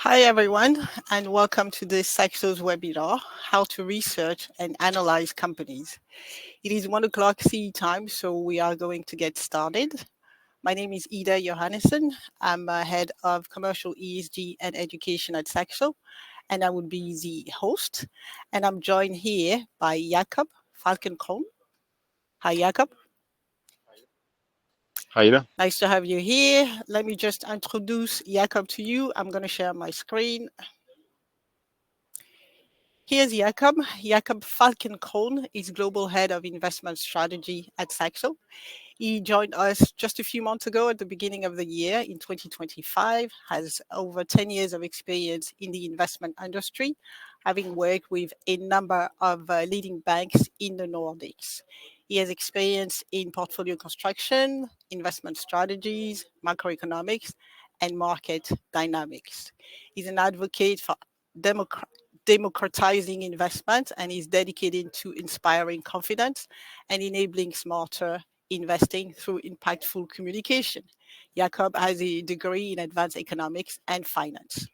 Hi, everyone, and welcome to this Saxo's webinar, How to Research and Analyze Companies. It is 1 o'clock CE time, so we are going to get started. My name is Ida Johannesson. I'm head of commercial ESG and education at Saxo, and I will be the host. And I'm joined here by Jakob Falkenkron. Hi, Jakob. Hi, Ida. Nice to have you here. Let me just introduce Jakob to you. I'm going to share my screen. Here's Jakob. Jakob Falkenkron is Global Head of Investment Strategy at Saxo. He joined us just a few months ago at the beginning of the year in 2025, has over 10 years of experience in the investment industry, having worked with a number of leading banks in the Nordics. He has experience in portfolio construction, investment strategies, macroeconomics, and market dynamics. He's an advocate for democratizing investment and is dedicated to inspiring confidence and enabling smarter investing through impactful communication. Jakob has a degree in advanced economics and finance.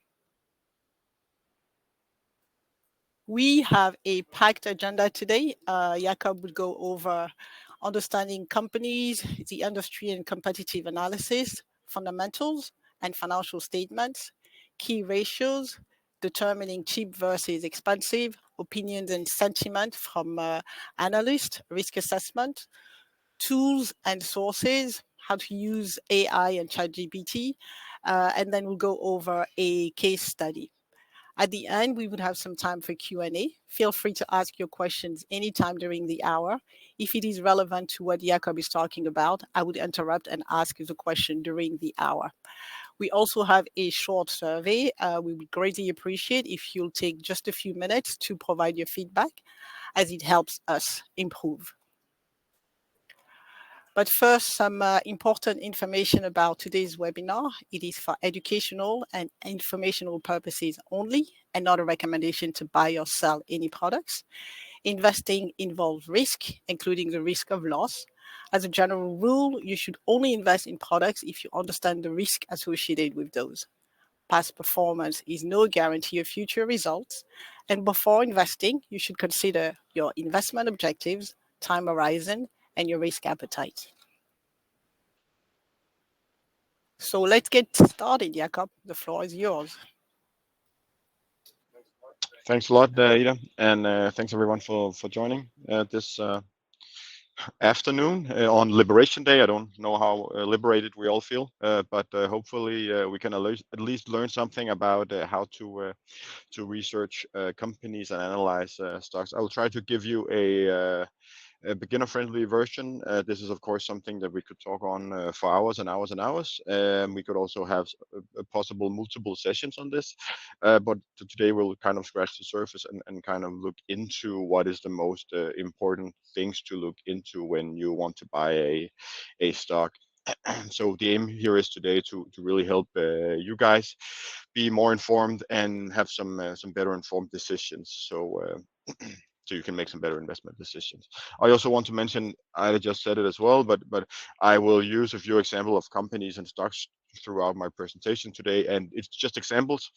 We have a packed agenda today. Jakob will go over understanding companies, the industry and competitive analysis, fundamentals and financial statements, key ratios, determining cheap versus expensive, opinions and sentiment from analysts, risk assessment, tools and sources, how to use AI and ChatGPT, and then we'll go over a case study. At the end, we would have some time for Q&A. Feel free to ask your questions anytime during the hour. If it is relevant to what Jakob is talking about, I would interrupt and ask the question during the hour. We also have a short survey. We would greatly appreciate if you'll take just a few minutes to provide your feedback, as it helps us improve. But first, some important information about today's webinar. It is for educational and informational purposes only, and not a recommendation to buy or sell any products. Investing involves risk, including the risk of loss. As a general rule, you should only invest in products if you understand the risk associated with those. Past performance is no guarantee of future results, and before investing, you should consider your investment objectives, time horizon, and your risk appetite. So let's get started, Jakob. The floor is yours. Thanks a lot, Ida, and thanks everyone for joining this afternoon on Liberation Day. I don't know how liberated we all feel, but hopefully we can at least learn something about how to research companies and analyze stocks. I'll try to give you a beginner-friendly version. This is, of course, something that we could talk on for hours and hours and hours. We could also have possible multiple sessions on this. But today we'll kind of scratch the surface and kind of look into what is the most important things to look into when you want to buy a stock. So the aim here is today to really help you guys be more informed and have some better informed decisions. So you can make some better investment decisions. I also want to mention, I just said it as well, but I will use a few examples of companies and stocks throughout my presentation today, and it's just examples,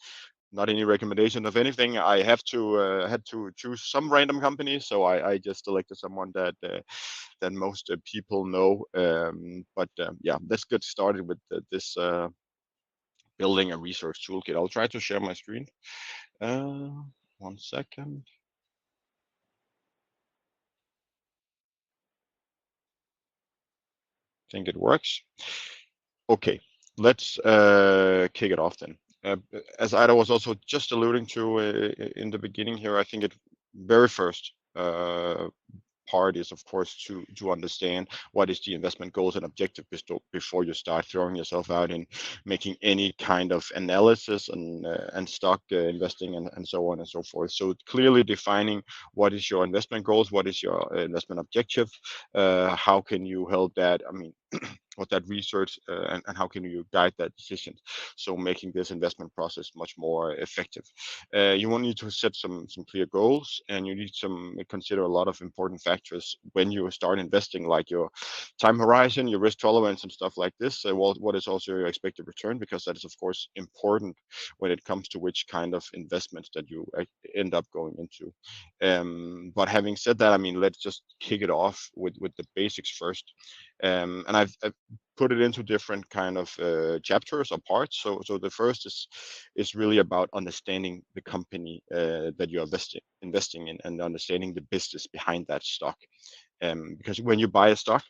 not any recommendation of anything. I had to choose some random companies, so I just selected someone that most people know. Yeah, let's get started with this building a research toolkit. I'll try to share my screen. 1 second. Think it works. Okay, let's kick it off then. As Ida was also just alluding to in the beginning here, I think it very first part is, of course, to understand what is the investment goals and objective before you start throwing yourself out in making any kind of analysis and stock investing and so on and so forth. So clearly defining what is your investment goals, what is your investment objective, how can you help that? I mean, that research, and how can you guide that decision, so making this investment process much more effective. You will need to set some clear goals, and you need some consider a lot of important factors when you start investing, like your time horizon, your risk tolerance, and stuff like this. What is also your expected return, because that is of course important when it comes to which kind of investments that you end up going into. But having said that, I mean, let's just kick it off with the basics first. And I've put it into different kind of chapters or parts. So the first is really about understanding the company that you're investing in, and understanding the business behind that stock. Because when you buy a stock,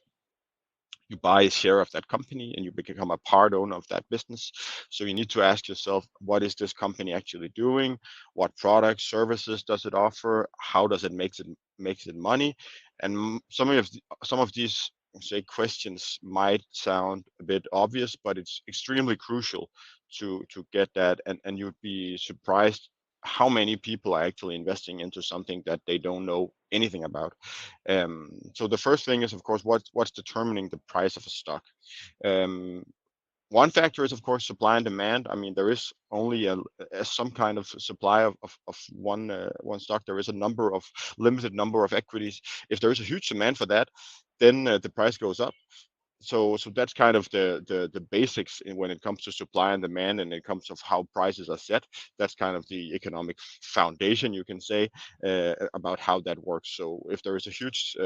you buy a share of that company and you become a part owner of that business. So you need to ask yourself, what is this company actually doing? What products, services does it offer? How does it makes it money? And some of these, say, questions might sound a bit obvious, but it's extremely crucial to get that, and you'd be surprised how many people are actually investing into something that they don't know anything about. So the first thing is, of course, what's determining the price of a stock. Um, One factor is, of course, supply and demand. I mean, there is only some kind of supply of one stock. There is a limited number of equities. If there is a huge demand for that, then the price goes up. So that's kind of the basics when it comes to supply and demand, and it comes of how prices are set. That's kind of the economic foundation, you can say, about how that works. So if there is a huge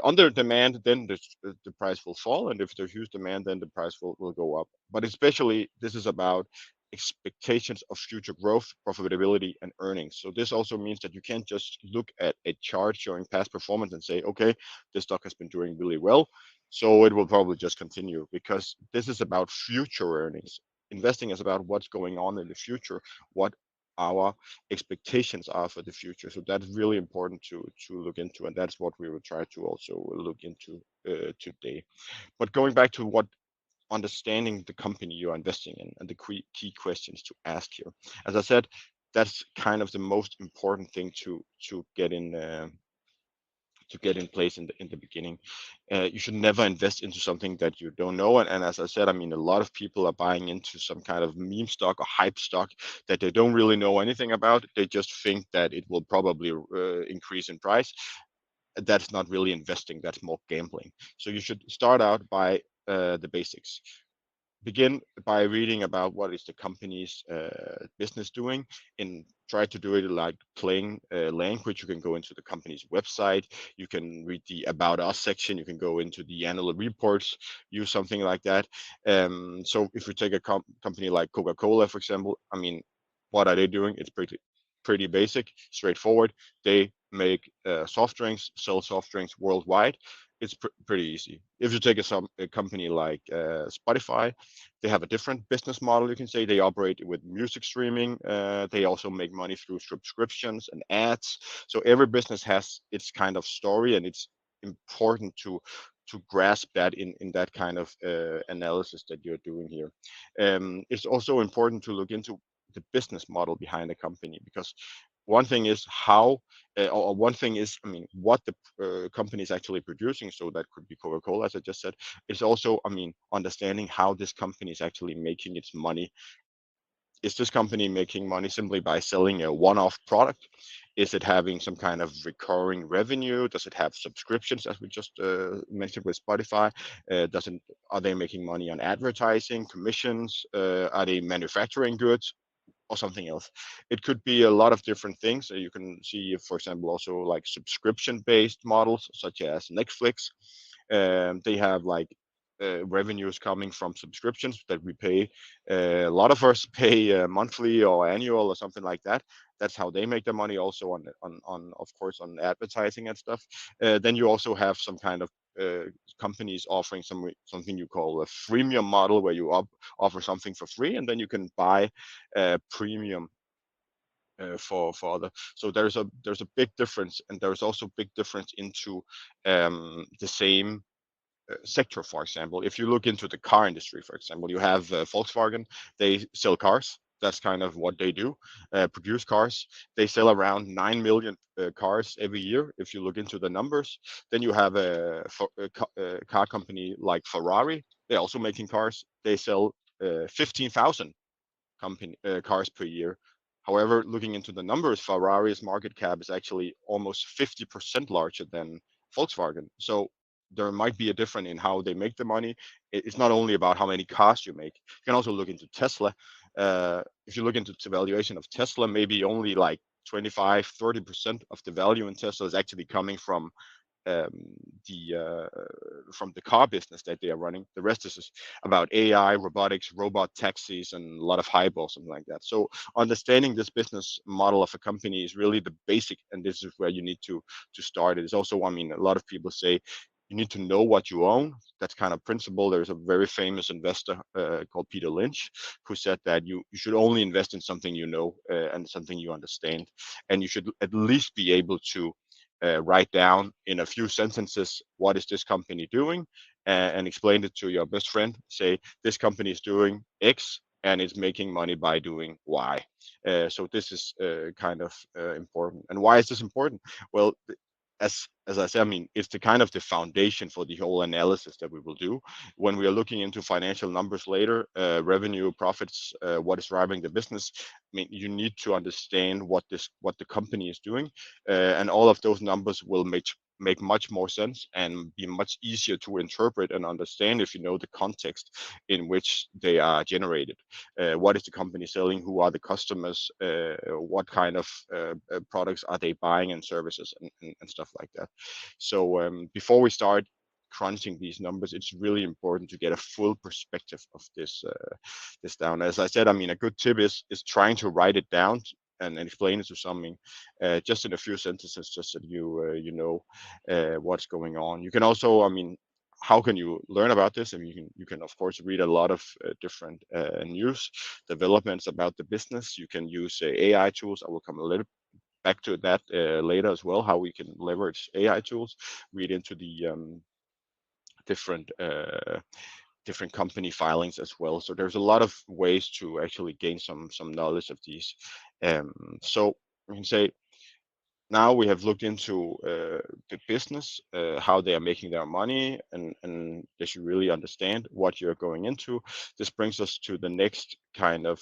under demand, then the price will fall, and if there's huge demand, then the price will go up. But especially this is about expectations of future growth, profitability, and earnings. So this also means that you can't just look at a chart showing past performance and say, okay, this stock has been doing really well, so it will probably just continue, because this is about future earnings. Investing is about what's going on in the future, what our expectations are for the future. So that's really important to look into, and that's what we will try to also look into today. But going back to what understanding the company you're investing in, and the key questions to ask here. As I said, that's kind of the most important thing to get in. To get in place in the beginning. You should never invest into something that you don't know. And as I said, I mean, a lot of people are buying into some kind of meme stock or hype stock that they don't really know anything about. They just think that it will probably increase in price. That's not really investing, that's more gambling. So you should start out by the basics. Begin by reading about what is the company's business doing, and try to do it like plain language. You can go into the company's website, you can read the about us section, you can go into the annual reports, use something like that. So if you take a company like Coca-Cola, for example, I mean, what are they doing? It's pretty basic, straightforward. They make soft drinks, sell soft drinks worldwide. It's pretty easy. If you take a company like Spotify, they have a different business model, you can say. They operate with music streaming. They also make money through subscriptions and ads. So every business has its kind of story, and it's important to grasp that in that kind of analysis that you're doing here. It's also important to look into the business model behind a company, because one thing is how or one thing is, I mean, what the company is actually producing. So that could be Coca-Cola, as I just said. It's also, I mean, understanding how this company is actually making its money. Is this company making money simply by selling a one-off product? Is it having some kind of recurring revenue? Does it have subscriptions, as we just mentioned with Spotify? Doesn't Are they making money on advertising, commissions? Are they manufacturing goods, or something else? It could be a lot of different things. You can see, for example, also like subscription-based models such as Netflix. They have like revenues coming from subscriptions that we pay. A lot of us pay monthly or annual or something like that. That's how they make their money. Also on of course on advertising and stuff. Then you also have some kind of companies offering something you call a freemium model, where you offer something for free, and then you can buy premium for other. So there's a big difference, and there's also big difference into the same sector. For example, if you look into the car industry, for example, you have Volkswagen. They sell cars. That's kind of what they do, produce cars. They sell around 9 million cars every year if you look into the numbers. Then you have a car company like Ferrari. They're also making cars. They sell 15,000 cars per year. However, looking into the numbers, Ferrari's market cap is actually almost 50% larger than Volkswagen. So there might be a difference in how they make the money. It's not only about how many cars you make. You can also look into Tesla. If you look into the valuation of Tesla, maybe only like 25, 30% of the value in Tesla is actually coming um, the from the car business that they are running. The rest is just about AI, robotics, robot taxis, and a lot of hype or something like that. So understanding this business model of a company is really the basic, and this is where you need to start. It is also, I mean, a lot of people say you need to know what you own. That's kind of principle. There's a very famous investor called Peter Lynch who said that you should only invest in something you know and something you understand, and you should at least be able to write down in a few sentences what is this company doing and explain it to your best friend. Say this company is doing X and it's making money by doing Y. So this is kind of important. And why is this important? Well, as I said, I mean, it's the kind of the foundation for the whole analysis that we will do when we are looking into financial numbers later, revenue, profits, what is driving the business. I mean, you need to understand what the company is doing, and all of those numbers will make much more sense and be much easier to interpret and understand if you know the context in which they are generated. What is the company selling? Who are the customers? What kind of products are they buying and services and stuff like that. So before we start crunching these numbers, it's really important to get a full perspective of this down. As I said, I mean, a good tip is trying to write it down and explain it to something just in a few sentences, just so you know what's going on. You can also, I mean, how can you learn about this? I mean, you can of course read a lot of different news developments about the business. You can use AI tools. I will come a little back to that later as well. How we can leverage AI tools. Read into the different different company filings as well. So there's a lot of ways to actually gain some knowledge of these. So we can say now we have looked into the business, how they are making their money, and they should really understand what you're going into. This brings us to the next kind of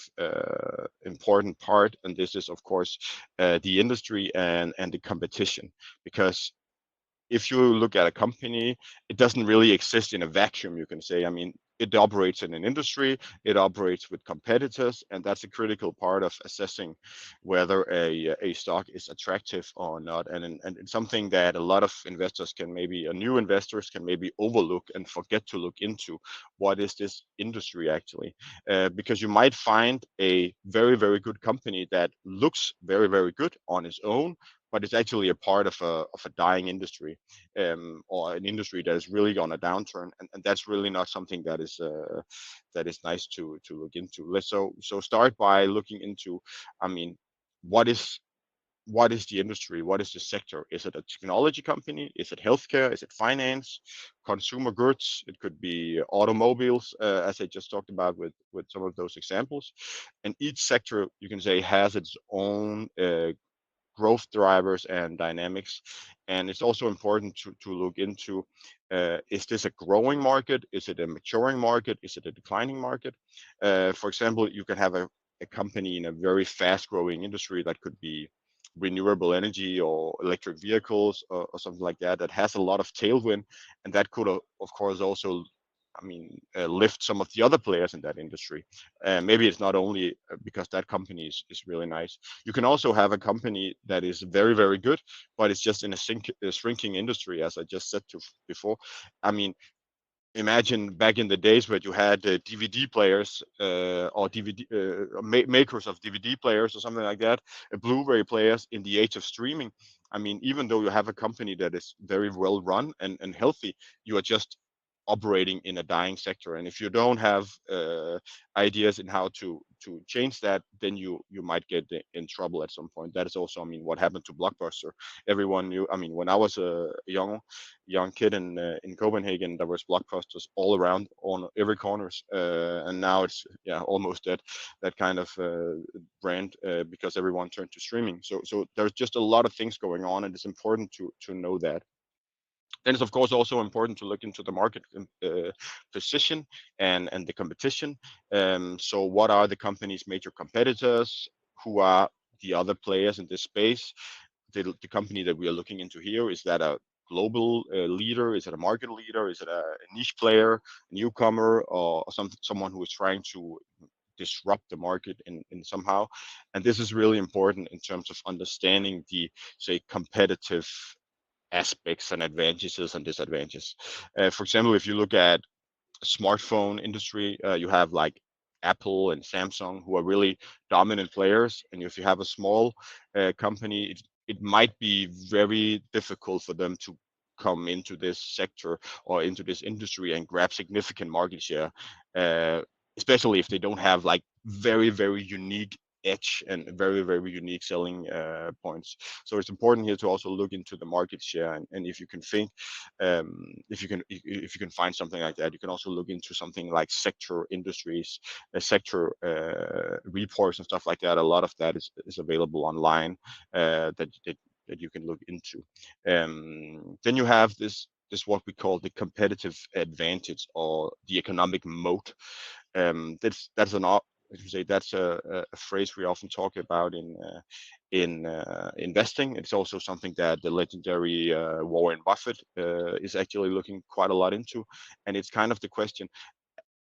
important part, and this is, of course, the industry and the competition. Because if you look at a company, it doesn't really exist in a vacuum, you can say. I mean, it operates in an industry, it operates with competitors, and that's a critical part of assessing whether a stock is attractive or not. And it's something that a lot of investors can maybe, new investors can maybe overlook and forget to look into. What is this industry actually? Because you might find a very, very good company that looks very, very good on its own, but it's actually a part of a dying industry, or an industry that is really on a downturn, and that's really not something that is nice to look into. Let's so start by looking into, I mean, what is what is the industry? What is the sector? Is it a technology company? Is it healthcare? Is it finance? Consumer goods? It could be automobiles, as I just talked about with some of those examples. And each sector, you can say, has its own growth drivers and dynamics. And it's also important to look into, is this a growing market? Is it a maturing market? Is it a declining market? For example, you can have a company in a very fast growing industry that could be renewable energy or electric vehicles, or something like that, that has a lot of tailwind, and that could of course also, I mean, lift some of the other players in that industry. Maybe it's not only because that company is really nice. You can also have a company that is very, very good, but it's just in a shrinking industry, as I just said before. I mean, imagine back in the days where you had DVD players, or DVD makers of DVD players or something like that, Blu-ray players in the age of streaming. I mean, even though you have a company that is very well run and healthy, you are just operating in a dying sector. And if you don't have ideas in how to change that, then you might get in trouble at some point. That is also, I mean, what happened to Blockbuster. Everyone knew. I mean, when I was a young kid in Copenhagen, there was Blockbusters all around on every corners, and now it's, yeah, almost that kind of brand, because everyone turned to streaming. So there's just a lot of things going on, and it's important to know that. Then it's of course also important to look into the market position and the competition. So what are the company's major competitors? Who are the other players in this space? The company that we are looking into here, is that a global leader? Is it a market leader? Is it a niche player, a newcomer, or someone who is trying to disrupt the market in somehow? And this is really important in terms of understanding the, say, competitive aspects and advantages and disadvantages. For example, if you look at smartphone industry, you have like Apple and Samsung, who are really dominant players. And if you have a small company, it might be very difficult for them to come into this sector or into this industry and grab significant market share, uh, especially if they don't have like very unique edge and very unique selling points. So it's important here to also look into the market share, and if you can think, if you can find something like that, you can also look into something like sector industries, sector reports and stuff like that. A lot of that is available online, that you can look into. Then you have this what we call the competitive advantage or the economic moat. That's an as you say, that's a phrase we often talk about in investing. It's also something that the legendary Warren Buffett is actually looking quite a lot into, and it's kind of the question: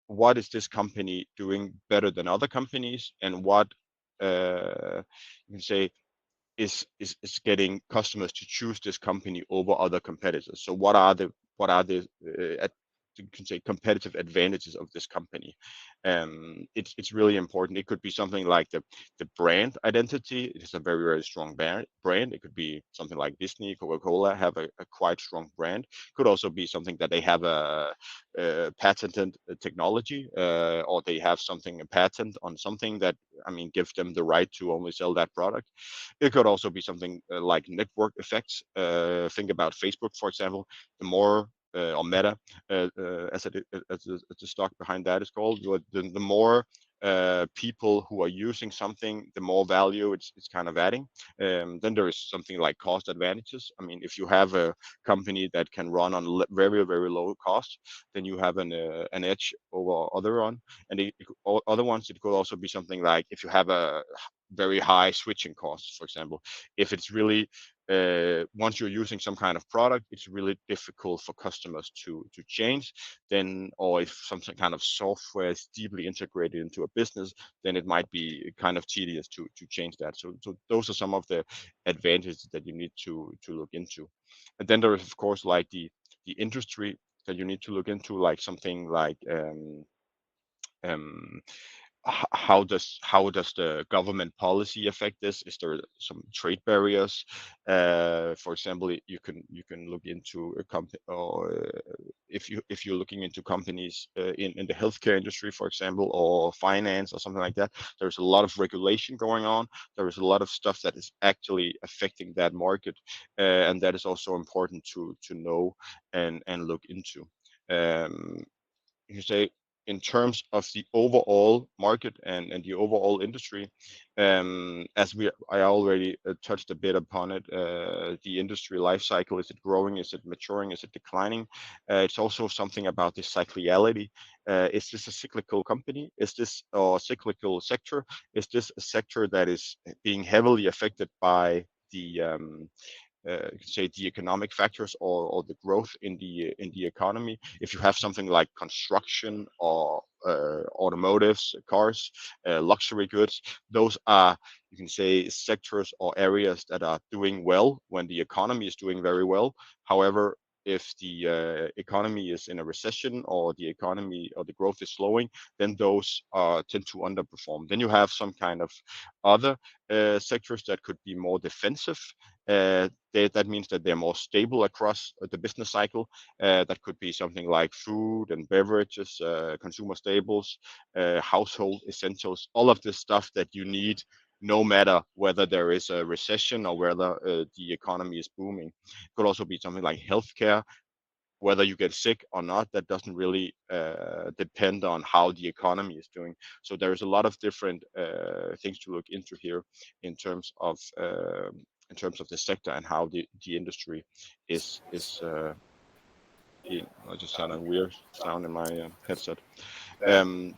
what is this company doing better than other companies, and what, you can say, is getting customers to choose this company over other competitors. So what are the you can say competitive advantages of this company? It's really important. It could be something like the brand identity. It is a very strong brand. It could be something like Disney, Coca-Cola have a quite strong brand. Could also be something that they have a patented technology, or they have something, a patent on something that, I mean, give them the right to only sell that product. It could also be something like network effects. Think about Facebook, for example. The more or Meta, as the stock behind that is called, the more people who are using something, the more value it's kind of adding. Then there is something like cost advantages. I mean, if you have a company that can run on very low cost, then you have an edge over other one. And other ones, it could also be something like if you have a very high switching costs, for example. If it's really once you're using some kind of product, it's really difficult for customers to change. Then, or if some kind of software is deeply integrated into a business, then it might be kind of tedious to change that. So those are some of the advantages that you need to look into. And then there is of course like the industry that you need to look into, like something like um, how does the government policy affect this? Is there some trade barriers? For example, you can look into a company, or if you're looking into companies in the healthcare industry, for example, or finance or something like that. There's a lot of regulation going on. There is a lot of stuff that is actually affecting that market, and that is also important to know and look into. Um, you say, in terms of the overall market and the overall industry, as I already touched a bit upon it, the industry life cycle, is it growing, is it maturing, is it declining? It's also something about the cyclicality. Is this a cyclical company? Is this a cyclical sector? Is this a sector that is being heavily affected by the you could say the economic factors, or the growth in the economy? If you have something like construction or automotives, cars, luxury goods, those are, you can say, sectors or areas that are doing well when the economy is doing very well. However, if the economy is in a recession or the economy or the growth is slowing, then those tend to underperform. Then you have some kind of other sectors that could be more defensive. That means that they're more stable across the business cycle. That could be something like food and beverages, consumer staples, household essentials, all of this stuff that you need no matter whether there is a recession or whether the economy is booming. It could also be something like healthcare. Whether you get sick or not, that doesn't really depend on how the economy is doing. So there's a lot of different things to look into here in terms of the sector and how the industry is. I just had a weird sound in my headset. Um,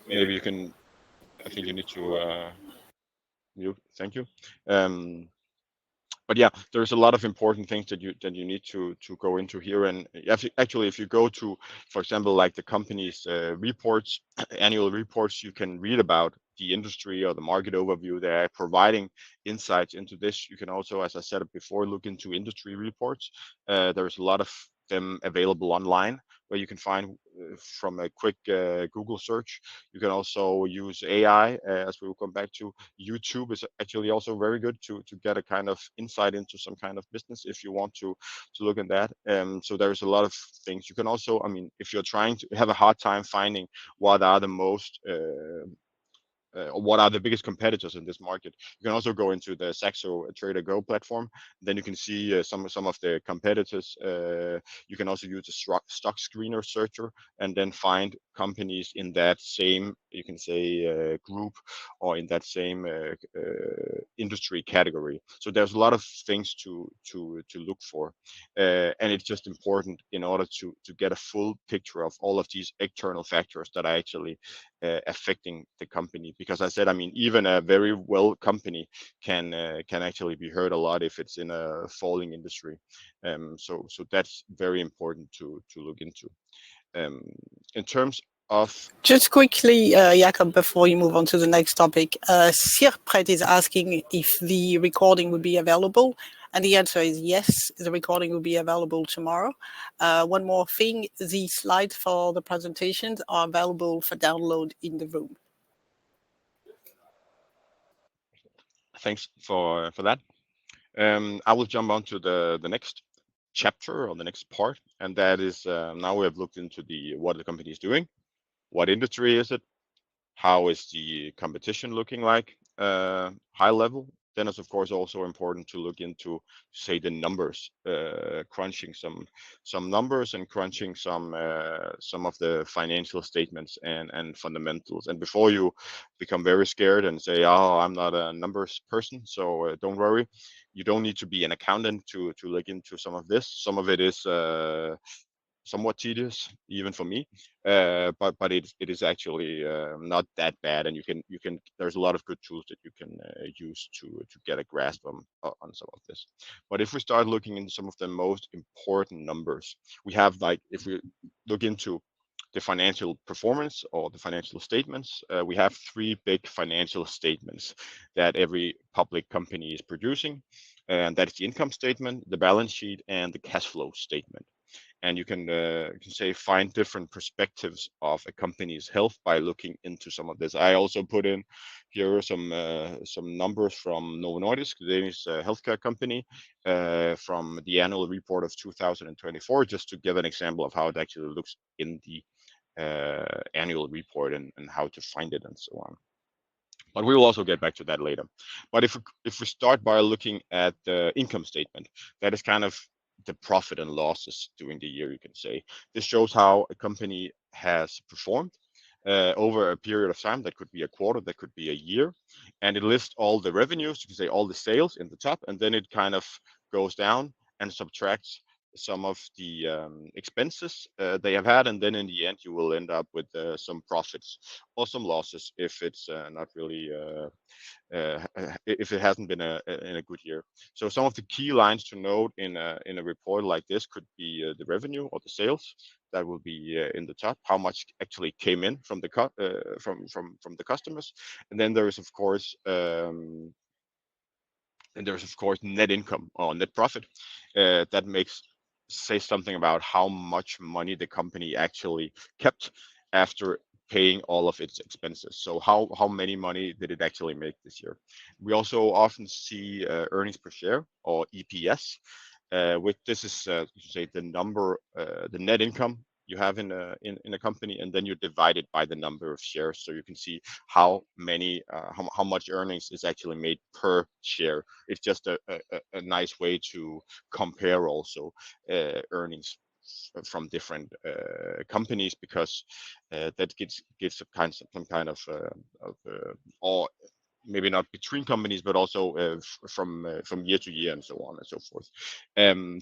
Maybe you can. I think you need to mute. Thank you. Um, but yeah, there's a lot of important things that you need to go into here. And actually, if you go to, for example, like the company's reports, annual reports, you can read about the industry or the market overview. They're providing insights into this. You can also, as I said before, look into industry reports. There's a lot of them available online where you can find from a quick Google search. You can also use AI, as we will come back to. YouTube is actually also very good to get a kind of insight into some kind of business if you want to look at that. So there's a lot of things. You can also, I mean, if you're trying to have a hard time finding what are the most what are the biggest competitors in this market. You can also go into the Saxo Trader Go platform. Then you can see some of the competitors. You can also use a stock screener searcher and then find companies in that same, you can say, group or in that same industry category. So there's a lot of things to look for, and it's just important in order to get a full picture of all of these external factors that are actually affecting the company. Because I said, I mean, even a very well company can actually be hurt a lot if it's in a falling industry. So that's very important to look into. Um, in terms of Just quickly, Jakob, before you move on to the next topic, Sirpret is asking if the recording would be available. And the answer is yes, the recording will be available tomorrow. One more thing, the slides for the presentations are available for download in the room. Thanks for that. I will jump on to the next chapter or the next part, and that is now we have looked into what the company is doing, what industry is it, how is the competition looking like, high level. Then it's of course also important to look into, say, the numbers, crunching some numbers and crunching some of the financial statements and fundamentals. And before you become very scared and say, "Oh, I'm not a numbers person," so don't worry. You don't need to be an accountant to look into some of this. Some of it is somewhat tedious even for me, but it is actually not that bad, and you can there's a lot of good tools that you can use to get a grasp on some of this. But if we start looking into some of the most important numbers, we have, like, if we look into the financial performance or the financial statements, we have three big financial statements that every public company is producing, and that's the income statement, the balance sheet, and the cash flow statement. And you can say find different perspectives of a company's health by looking into some of this. I also put in here some numbers from Novo Nordisk, the Danish healthcare company, from the annual report of 2024, just to give an example of how it actually looks in the annual report, and how to find it and so on. But we will also get back to that later. But if we start by looking at the income statement, that is kind of the profit and losses during the year, you can say. This shows how a company has performed over a period of time. That could be a quarter, that could be a year, and it lists all the revenues, you can say all the sales in the top, and then it kind of goes down and subtracts some of the expenses they have had, and then in the end you will end up with some profits or some losses if it's not really if it hasn't been in a good year. So some of the key lines to note in a report like this could be the revenue or the sales. That will be in the top, how much actually came in from the from the customers, and then there is of course net income or net profit. That makes say something about how much money the company actually kept after paying all of its expenses. So how many money did it actually make this year? We also often see earnings per share, or EPS, which this is you say the number, the net income you have in a company, and then you divide it by the number of shares, so you can see how much earnings is actually made per share. It's just a nice way to compare also earnings from different companies, because that gives some kind of or maybe not between companies, but also from year to year and so on and so forth.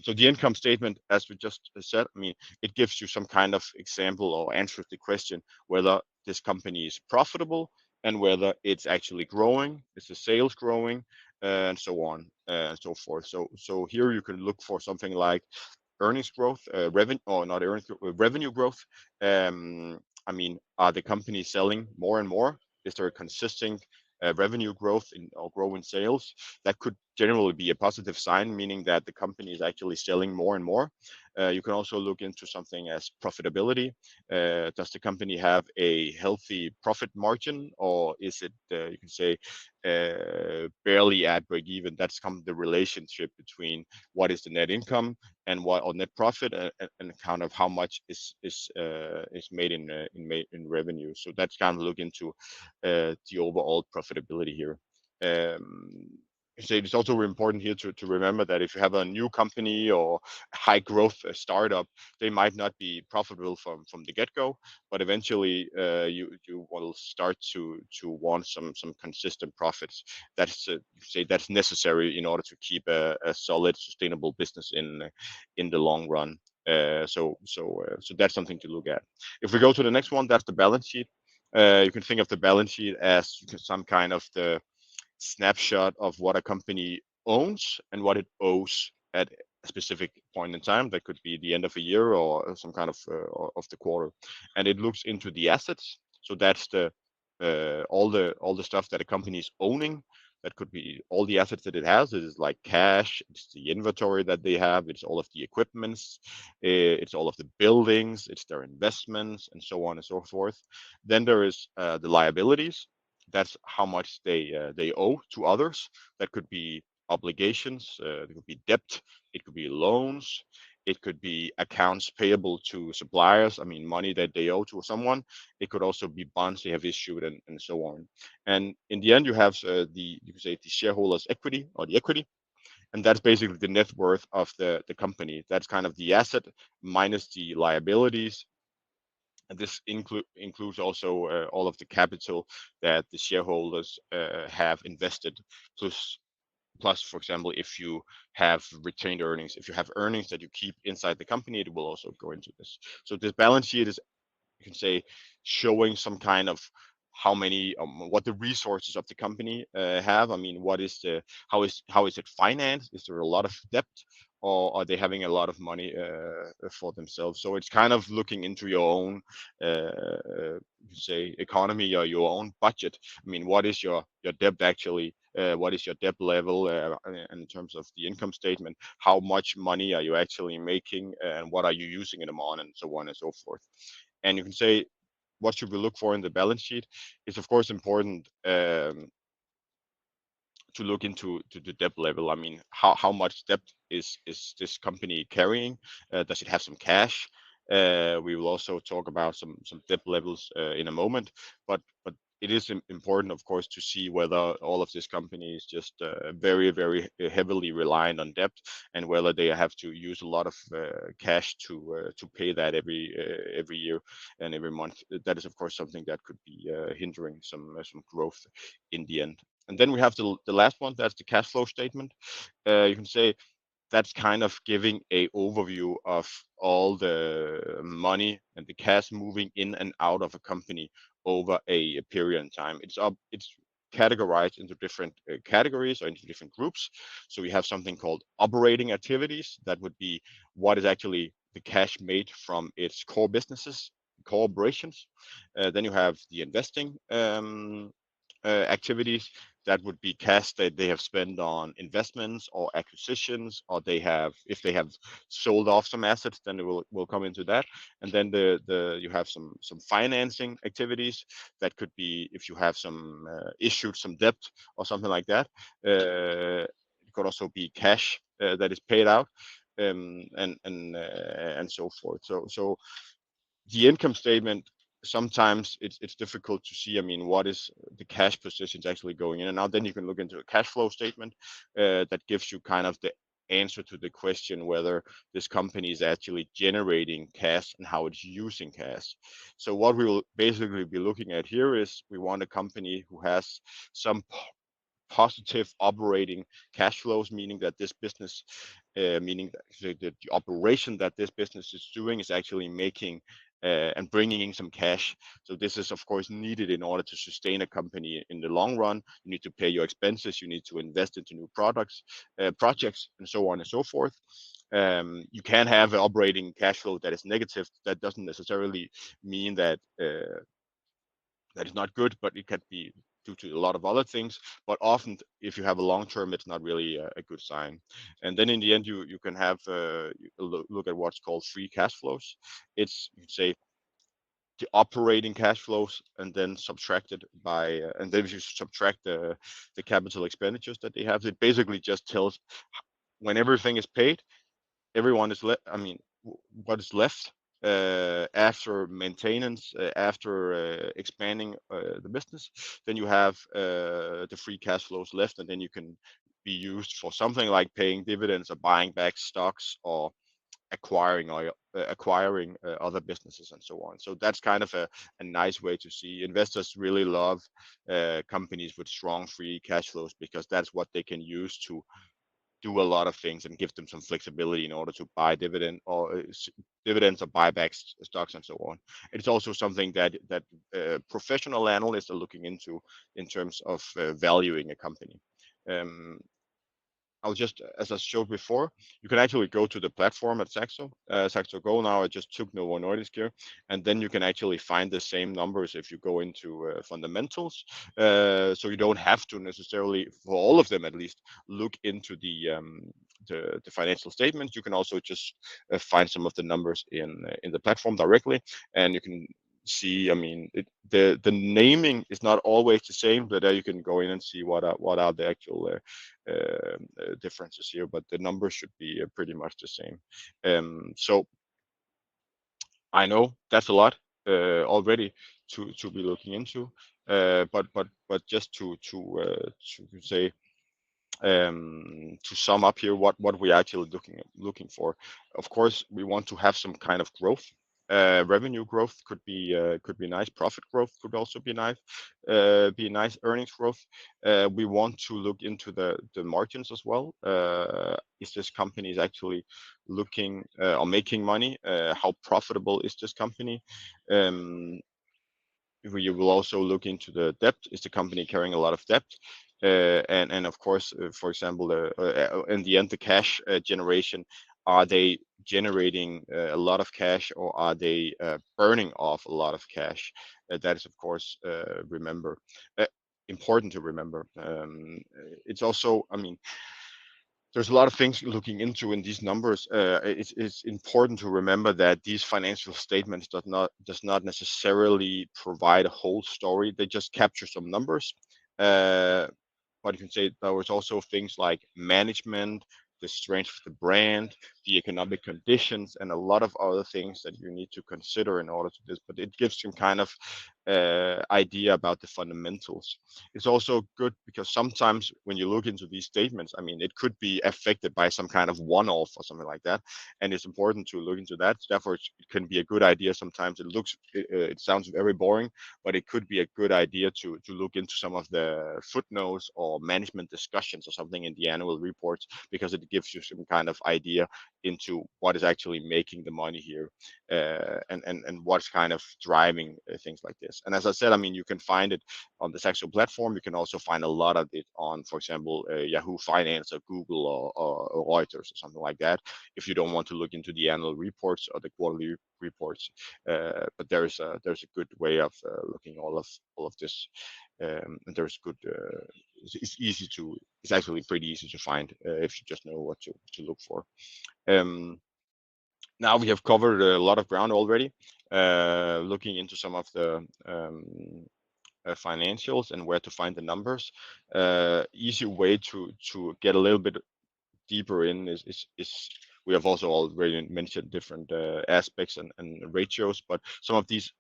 So the income statement, as we just said, I mean, it gives you some kind of example or answers the question whether this company is profitable and whether it's actually growing, is the sales growing, and so on and so forth. So here you can look for something like earnings growth, revenue, or not earnings, revenue growth. I mean, are the companies selling more and more? Is there a consistent revenue growth in or growing sales? That could generally be a positive sign, meaning that the company is actually selling more and more. You can also look into something as profitability. Does the company have a healthy profit margin, or is it, you can say, barely at break even? That's come the relationship between what is the net income and what, or net profit, and kind of how much is made in revenue. So that's kind of look into the overall profitability here. Um, so it's also important here to remember that if you have a new company or high growth startup, they might not be profitable from the get go, but eventually you will start to want some consistent profits. That's say that's necessary in order to keep a solid, sustainable business in the long run. So that's something to look at. If we go to the next one, that's the balance sheet. You can think of the balance sheet as some kind of the snapshot of what a company owns and what it owes at a specific point in time. That could be the end of a year or some kind of the quarter, and it looks into the assets. So that's the all the stuff that a company is owning. That could be all the assets that it has. It is like cash. It's the inventory that they have. It's all of the equipments. It's all of the buildings. It's their investments and so on and so forth. Then there is the liabilities. That's how much they owe to others. That could be obligations. It could be debt. It could be loans. It could be accounts payable to suppliers. I mean, money that they owe to someone. It could also be bonds they have issued, and so on. And in the end, you have you could say the shareholders' equity, or the equity, and that's basically the net worth of the company. That's kind of the asset minus the liabilities, and this includes also all of the capital that the shareholders have invested, plus, for example, if you have retained earnings, if you have earnings that you keep inside the company, it will also go into this. So this balance sheet is, you can say, showing some kind of how many what the resources of the company have. I mean, what is the how is it financed? Is there a lot of debt, or are they having a lot of money for themselves? So it's kind of looking into your own say economy, or your own budget. I mean, what is your debt actually? What is your debt level, and in terms of the income statement? How much money are you actually making, and what are you using it on, and so on and so forth. And you can say, what should we look for in the balance sheet? It's of course important to look into the debt level. I mean, how much debt is this company carrying? Does it have some cash? We will also talk about some debt levels in a moment, but it is important, of course, to see whether all of this company is just very heavily reliant on debt, and whether they have to use a lot of cash to pay that every year and every month. That is, of course, something that could be hindering some growth in the end. And then we have the last one, that's the cash flow statement. You can say that's kind of giving a overview of all the money and the cash moving in and out of a company over a period in time. It's categorized into different categories, or into different groups. So we have something called operating activities. That would be what is actually the cash made from its core businesses, core operations. Then you have the investing activities. that would be cash that they have spent on investments or acquisitions, or they have, if they have sold off some assets, then it will come into that. And then the you have some financing activities that could be if you have some issued some debt or something like that. It could also be cash that is paid out, and so forth. So the income statement, sometimes it's difficult to see. I mean, what is the cash positions actually going in and out? Then you can look into a cash flow statement that gives you kind of the answer to the question whether this company is actually generating cash and how it's using cash. So what we will basically be looking at here is we want a company who has some positive operating cash flows, meaning that this business, meaning that the operation that this business is doing is actually making and bringing in some cash. So this is of course needed in order to sustain a company in the long run. You need to pay your expenses, you need to invest into new products, projects, and so on and so forth. You can have an operating cash flow that is negative. That doesn't necessarily mean that that is not good, but it can be due to a lot of other things. But often, if you have a long term, it's not really a good sign. And then in the end, you can have look at what's called free cash flows. It's, you say, the operating cash flows, and then subtracted by and then if you subtract the capital expenditures that they have, it basically just tells when everything is paid, everyone is left. I mean, what is left after maintenance, after expanding the business, then you have the free cash flows left, and then you can be used for something like paying dividends or buying back stocks or acquiring other businesses and so on. So that's kind of a nice way to see. Investors really love companies with strong free cash flows because that's what they can use to do a lot of things and give them some flexibility in order to buy dividends or buybacks stocks and so on. It's also something that professional analysts are looking into in terms of valuing a company. Um, I'll just, as I showed before, you can actually go to the platform at Saxo, Saxo Go. Now I just took Novo Nordisk here, and then you can actually find the same numbers if you go into fundamentals. So you don't have to necessarily, for all of them at least, look into the financial statements. You can also just find some of the numbers in the platform directly, and you can see. I mean, the naming is not always the same, but you can go in and see what are the actual differences here, but the numbers should be pretty much the same. So I know that's a lot already to be looking into, but just to say, to sum up here, what we're actually looking for. Of course, we want to have some kind of growth. Revenue growth could be nice. Profit growth could also be nice. Earnings growth. We want to look into the margins as well. Is this company is actually looking or making money? How profitable is this company? Um, we will also look into the debt. Is the company carrying a lot of debt? And of course, for example, in the end, the cash generation, are they generating a lot of cash, or are they burning off a lot of cash? That is, of course, remember uh, important to remember. It's also, I mean, there's a lot of things looking into in these numbers. It's important to remember that these financial statements does not necessarily provide a whole story. They just capture some numbers. Uh, but you can say there was also things like management, the strength of the brand, the economic conditions, and a lot of other things that you need to consider in order to this. But it gives some kind of idea about the fundamentals. It's also good because sometimes when you look into these statements, I mean, it could be affected by some kind of one-off or something like that, and it's important to look into that. Therefore, it can be a good idea. Sometimes it sounds very boring, but it could be a good idea to look into some of the footnotes or management discussions or something in the annual reports, because it gives you some kind of idea into what is actually making the money here, and what's kind of driving things like this. And as I said, I mean, you can find it on the Saxo platform. You can also find a lot of it on, for example, Yahoo Finance or Google or Reuters or something like that, if you don't want to look into the annual reports or the quarterly reports. But there's a good way of looking all of this. And there's good it's easy to it's actually pretty easy to find if you just know what to look for. Um, Now we have covered a lot of ground already, looking into some of the financials and where to find the numbers. Easy way to get a little bit deeper in is we have also already mentioned different aspects and ratios, but some of these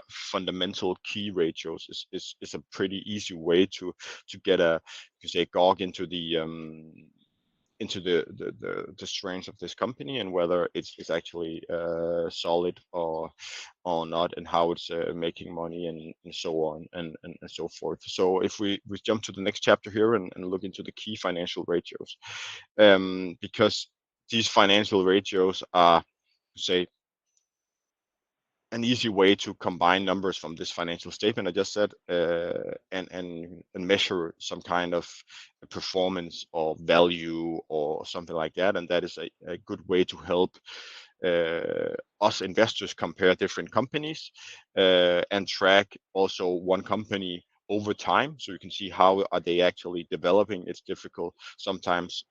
fundamental key ratios is a pretty easy way to get a, you can say, gog into the strengths of this company and whether it's actually solid or not, and how it's making money and so on and so forth. So if we jump to the next chapter here and look into the key financial ratios, because these financial ratios are, say, an easy way to combine numbers from this financial statement I just said, and measure some kind of performance or value or something like that, and that is a good way to help uh, us investors compare different companies and track also one company over time, so you can see how are they actually developing. It's difficult sometimes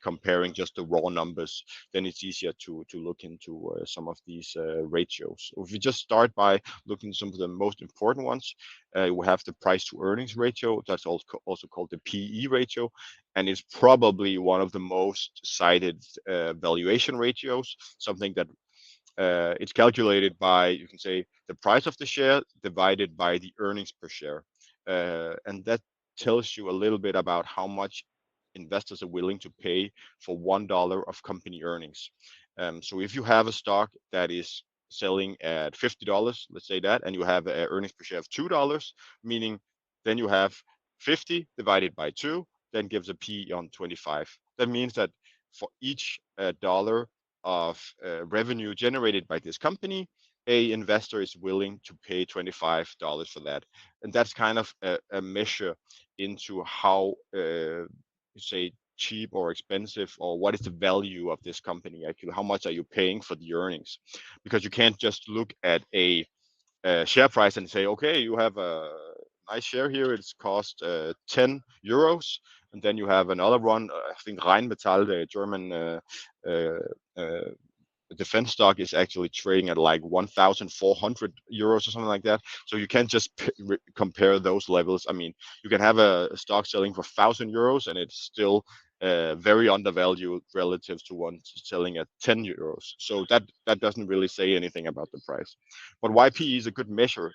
comparing just the raw numbers. Then it's easier to look into some of these ratios. If we just start by looking at some of the most important ones, we have the price to earnings ratio. That's also called the PE ratio, and it's probably one of the most cited valuation ratios. Something that it's calculated by, you can say, the price of the share divided by the earnings per share, and that tells you a little bit about how much investors are willing to pay for $1 of company earnings. So if you have a stock that is selling at $50, let's say that, and you have an earnings per share of $2, meaning then you have 50 divided by 2, then gives a P on 25. That means that for each dollar of revenue generated by this company, a investor is willing to pay $25 for that, and that's kind of a measure into how say cheap or expensive, or what is the value of this company actually, how much are you paying for the earnings, because you can't just look at a share price and say, okay, you have a nice share here, it's cost 10 euros, and then you have another one, I think Rheinmetall, the German uh, uh, defense stock, is actually trading at like 1,400 euros or something like that. So you can't just compare those levels. I mean, you can have a stock selling for 1,000 euros and it's still very undervalued relative to one selling at 10 euros. So that doesn't really say anything about the price. But why PE is a good measure?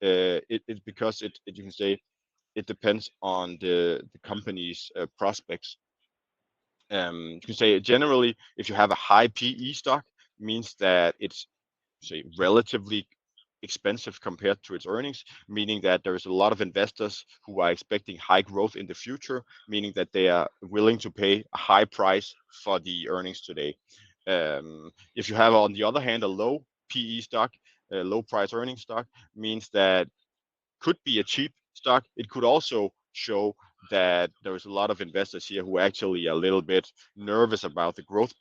It's because you can say it depends on the company's prospects. You can say generally, if you have a high PE stock, means that it's, say, relatively expensive compared to its earnings, meaning that there is a lot of investors who are expecting high growth in the future, meaning that they are willing to pay a high price for the earnings today. If you have, on the other hand, a low PE stock, a low price earning stock, means that could be a cheap stock. It could also show that there's a lot of investors here who are actually a little bit nervous about the growth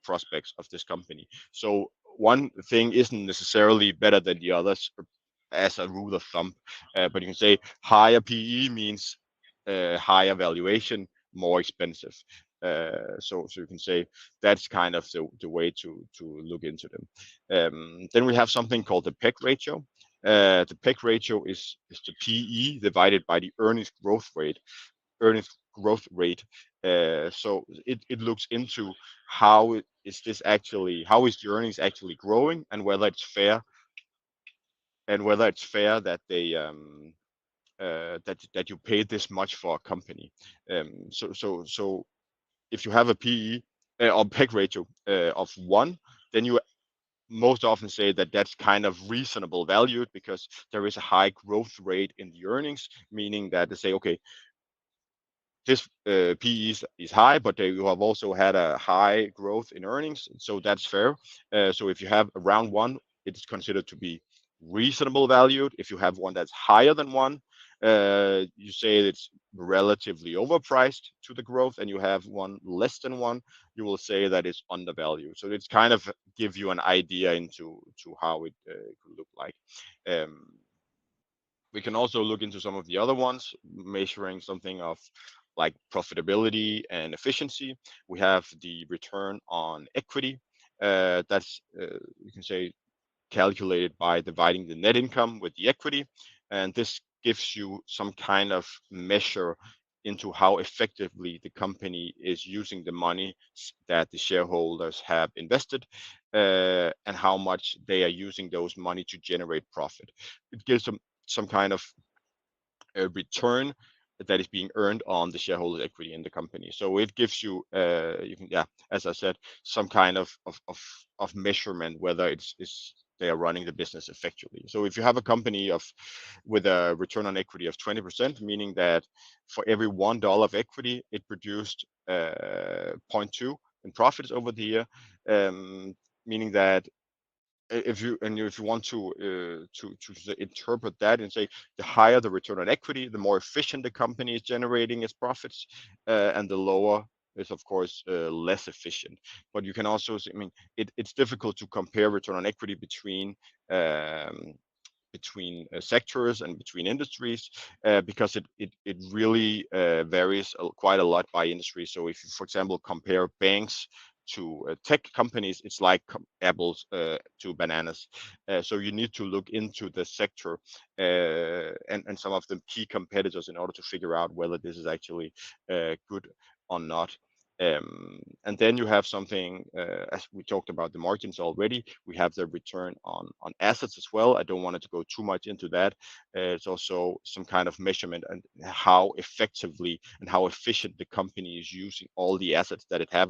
prospects of this company. So one thing isn't necessarily better than the others as a rule of thumb, but you can say higher PE means higher valuation, more expensive. So you can say that's kind of the way to look into them. Then we have something called the PEG ratio. The PEG ratio is the PE divided by the earnings growth rate. Earnings growth rate. So it looks into how is the earnings actually growing, and whether it's fair, that they that you pay this much for a company. So if you have a PE or PEG ratio of 1, then you most often say that that's kind of reasonable valued, because there is a high growth rate in the earnings, meaning that they say, okay, this PE is high, but you have also had a high growth in earnings, so that's fair. So if you have around 1, it's considered to be reasonable valued. If you have one that's higher than 1, you say it's relatively overpriced to the growth, and you have one less than 1, you will say that it's undervalued. So it's kind of give you an idea into how it could look like. Um, We can also look into some of the other ones, measuring something of like profitability and efficiency. We have the return on equity. That's you can say calculated by dividing the net income with the equity, and this gives you some kind of measure into how effectively the company is using the money that the shareholders have invested, and how much they are using those money to generate profit. It gives them some kind of a return that is being earned on the shareholder equity in the company. So it gives you, you can, yeah, as I said, some kind of measurement whether it's they are running the business effectively. So if you have a company of with a return on equity of 20%, meaning that for every $1 of equity, it produced zero point 0.2 in profits over the year, meaning that if you want to interpret that and say the higher the return on equity, the more efficient the company is generating its profits, and the lower is of course less efficient. But you can also I mean it's difficult to compare return on equity um, between sectors and between industries, because it really varies quite a lot by industry. So if you, for example, compare banks to tech companies, it's like apples to bananas. So you need to look into the sector, and some of the key competitors in order to figure out whether this is actually good or not. And then you have something, as we talked about the margins already, we have the return on assets as well. I don't want to go too much into that. It's also some kind of measurement and how effectively and how efficient the company is using all the assets that it has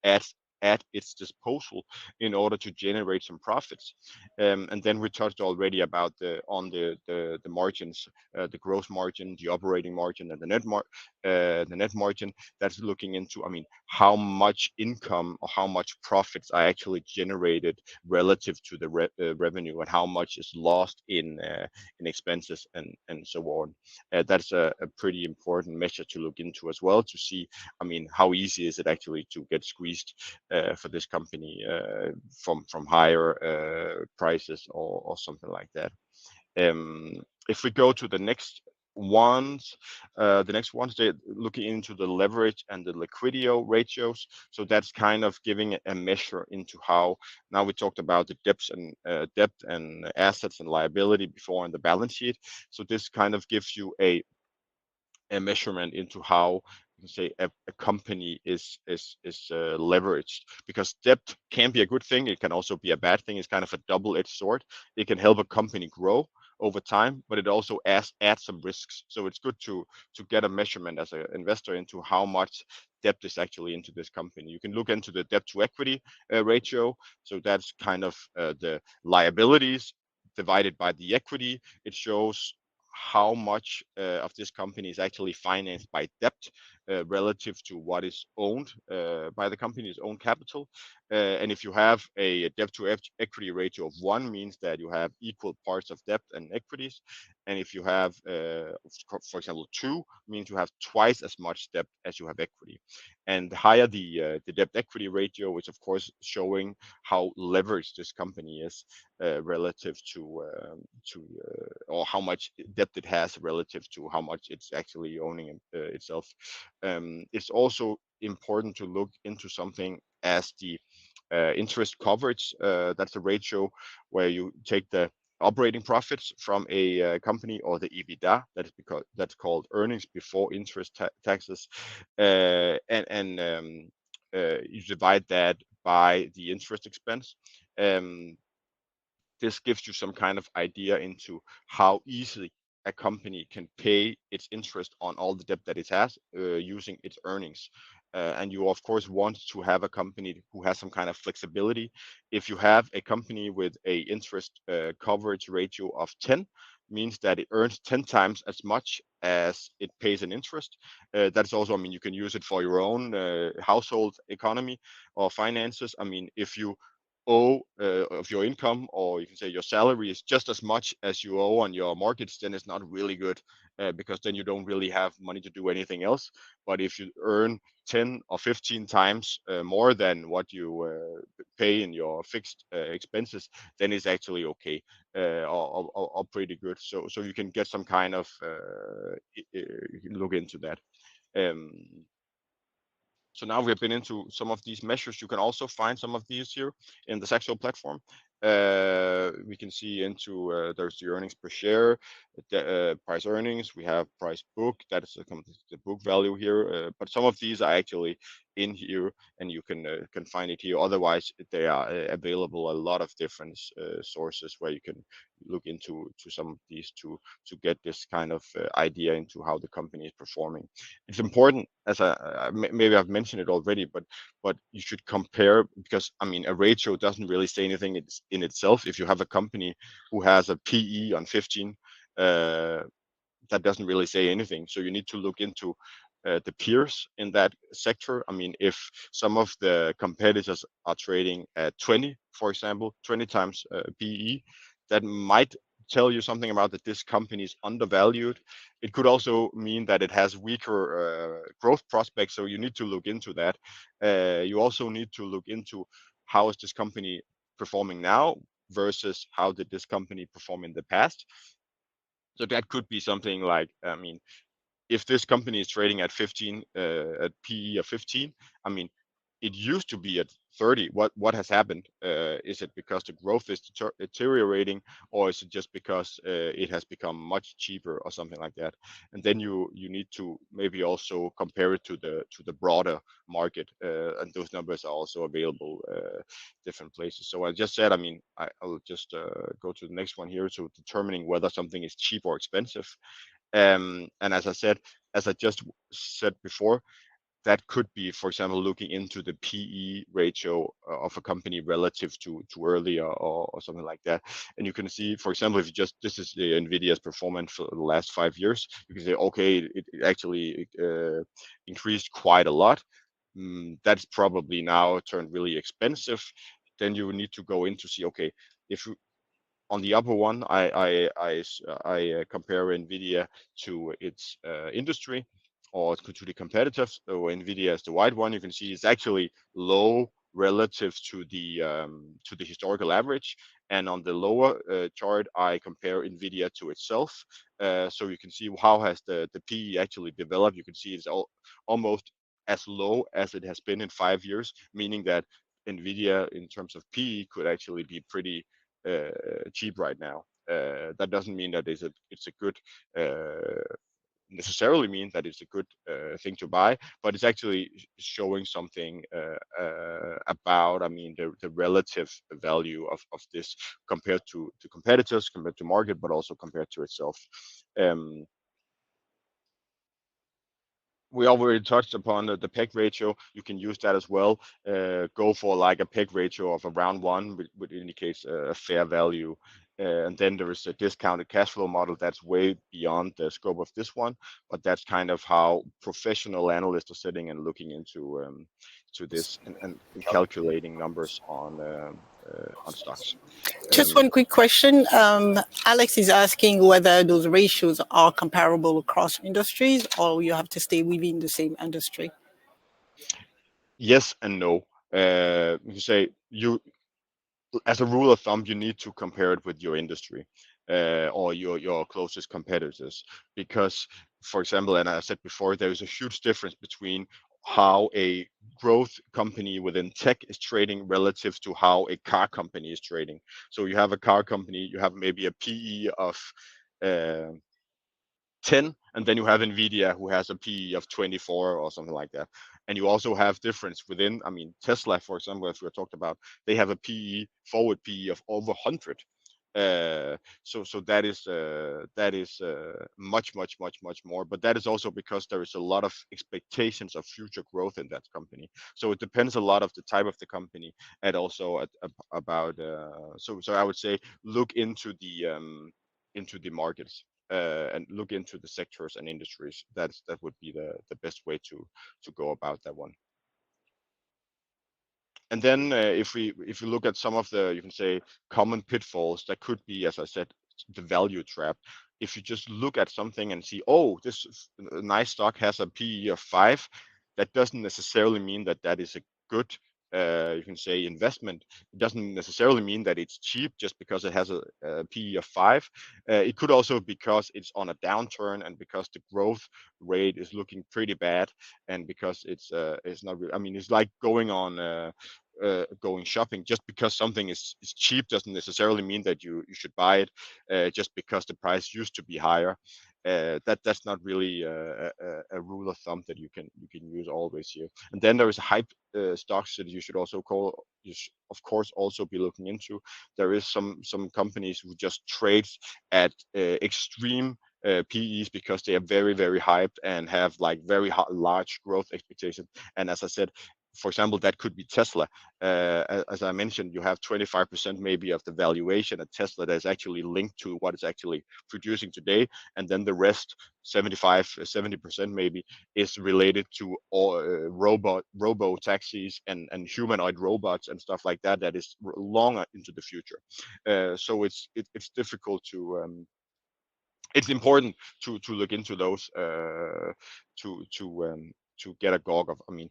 at, at its disposal in order to generate some profits. And then we touched already about the margins, the gross margin, the operating margin, and the net margin. That's looking into, I mean, how much income or how much profits are actually generated relative to the revenue, and how much is lost in expenses and so on. That's a pretty important measure to look into as well, to see, I mean, how easy is it actually to get squeezed for this company from higher prices or something like that. If we go to the next ones, they're looking into the leverage and the liquidity ratios. So that's kind of giving a measure into how, now we talked about the debt and assets and liability before in the balance sheet. So this kind of gives you a measurement into how you can say a company is leveraged, because debt can be a good thing, it can also be a bad thing. It's kind of a double-edged sword. It can help a company grow over time, but it also adds some risks. So it's good to get a measurement as an investor into how much debt is actually into this company. You can look into the debt to equity ratio. So that's kind of the liabilities divided by the equity. It shows how much of this company is actually financed by debt relative to what is owned by the company's own capital. And if you have a debt to equity ratio of 1, means that you have equal parts of debt and equities. And if you have, for example, 2, means you have twice as much debt as you have equity. And the higher the debt equity ratio, which of course showing how leveraged this company is relative or how much debt it has relative to how much it's actually owning itself. It's also important to look into something as the interest coverage. That's a ratio where you take the operating profits from a company, or the EBITDA, that is because that's called earnings before interest taxes, and you divide that by the interest expense. Um, this gives you some kind of idea into how easily a company can pay its interest on all the debt that it has using its earnings. And you of course want to have a company who has some kind of flexibility. If you have a company with a interest coverage ratio of 10, means that it earns 10 times as much as it pays in interest. That's also, I mean, you can use it for your own household economy or finances. I mean, if you owe of your income, or you can say your salary is just as much as you owe on your mortgage, then it's not really good, because then you don't really have money to do anything else. But if you earn 10 or 15 times more than what you pay in your fixed expenses, then it's actually okay, or pretty good. So you can get some kind of you can look into that. Um, so now we have been into some of these measures. You can also find some of these here in the Saxo platform. We can see into there's the earnings per share, the price earnings. We have price book. That is the book value here. But some of these are actually in here, and you can find it here. Otherwise, they are available a lot of different sources where you can look into some of these to get this kind of idea into how the company is performing. It's important, as maybe I've mentioned it already, but you should compare, because I mean a ratio doesn't really say anything in itself. If you have a company who has a PE on 15, uh, that doesn't really say anything. So you need to look into the peers in that sector. I mean, if some of the competitors are trading at 20, for example, 20 times PE, that might tell you something about that this company is undervalued. It could also mean that it has weaker growth prospects. So you need to look into that. You also need to look into how is this company performing now versus how did this company perform in the past. So that could be something like, I mean, if this company is trading at 15, at PE of 15, I mean, it used to be at 30. What has happened? Is it because the growth is deteriorating, or is it just because it has become much cheaper or something like that? And then you need to maybe also compare it to the broader market, and those numbers are also available different places. So I just said, I mean, I'll just go to the next one here. So determining whether something is cheap or expensive. And as I said, as I just said before, that could be, for example, looking into the PE ratio of a company relative to earlier, or something like that. And you can see, for example, if you just, this is the Nvidia's performance for the last 5 years, you can say, okay, it actually increased quite a lot. That's probably now turned really expensive. Then you need to go in to see, okay, if on the upper one, I compare Nvidia to its industry, or to the competitors. So Nvidia is the white one. You can see it's actually low relative to the historical average. And on the lower chart, I compare Nvidia to itself. So you can see how has the PE actually developed. You can see it's almost as low as it has been in 5 years, meaning that Nvidia in terms of PE could actually be pretty uh, cheap right now. That doesn't mean that it's a good necessarily mean that it's a good thing to buy, but it's actually showing something about, I mean, the relative value of this compared to competitors, compared to market, but also compared to itself. Um, we already touched upon the peg ratio. You can use that as well. Go for like a peg ratio of around 1, which indicates a fair value. And then there is a discounted cash flow model that's way beyond the scope of this one, but that's kind of how professional analysts are sitting and looking into to this, and calculating numbers on stocks. Just Um, one quick question. Alex is asking whether those ratios are comparable across industries, or you have to stay within the same industry. yes and no. You say you as a rule of thumb, you need to compare it with your industry, or your closest competitors, because, for example, and I said before, there is a huge difference between how a growth company within tech is trading relative to how a car company is trading. So you have a car company, you have maybe a PE of uh, 10, and then you have Nvidia who has a PE of 24 or something like that. And you also have difference within, I mean, Tesla, for example, as we talked about, they have a PE, forward PE of over 100. So that is much more, but that is also because there is a lot of expectations of future growth in that company. So it depends a lot of the type of the company, and also about so I would say look into the markets, and look into the sectors and industries. That would be the best way to go about that one. And then if we look at some of the, you can say, common pitfalls, that could be, as I said, the value trap. If you just look at something and see, oh, this nice stock has a PE of 5, that doesn't necessarily mean that that is a good you can say investment, it doesn't necessarily mean that it's cheap just because it has a PE of 5. It could also because it's on a downturn and because the growth rate is looking pretty bad, and because it's not really, I mean, it's like going on going shopping. Just because something is cheap doesn't necessarily mean that you should buy it just because the price used to be higher. That's not really a rule of thumb that you can use always here. And then there is hype stocks that you should also of course also be looking into. There is some companies who just trade at extreme PEs because they are very hyped and have like very large growth expectations. And as I said, for example, that could be Tesla. As I mentioned, you have 25% maybe of the valuation at Tesla that is actually linked to what it's actually producing today, and then the rest, 75, 70% maybe, is related to all robo taxis and humanoid robots and stuff like that. That is long into the future. So it's difficult to it's important to look into those to get a gog of, I mean,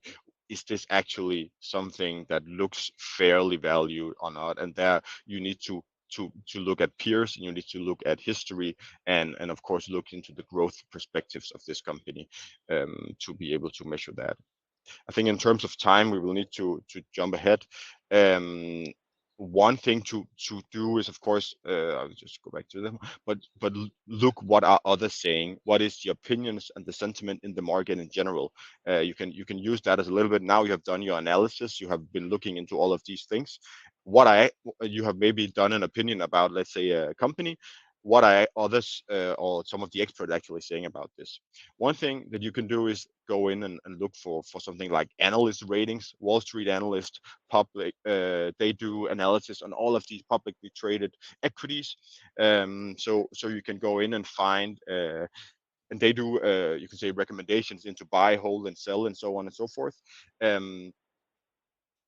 is this actually something that looks fairly valued or not? And there you need to look at peers, and you need to look at history, and of course look into the growth perspectives of this company to be able to measure that. I think in terms of time, we will need to jump ahead. Um, One thing to do is, of course, I'll just go back to them, but look what are others saying. What is the opinions and the sentiment in the market in general? You can use that as a little bit. Now you have done your analysis. You have been looking into all of these things. What I You have maybe done an opinion about, let's say, a company. What are others or some of the experts actually saying about this? One thing that you can do is go in and look for something like analyst ratings. Wall Street analyst public, they do analysis on all of these publicly traded equities. So you can go in and find and they do you can say recommendations into buy, hold, and sell, and so on and so forth. um,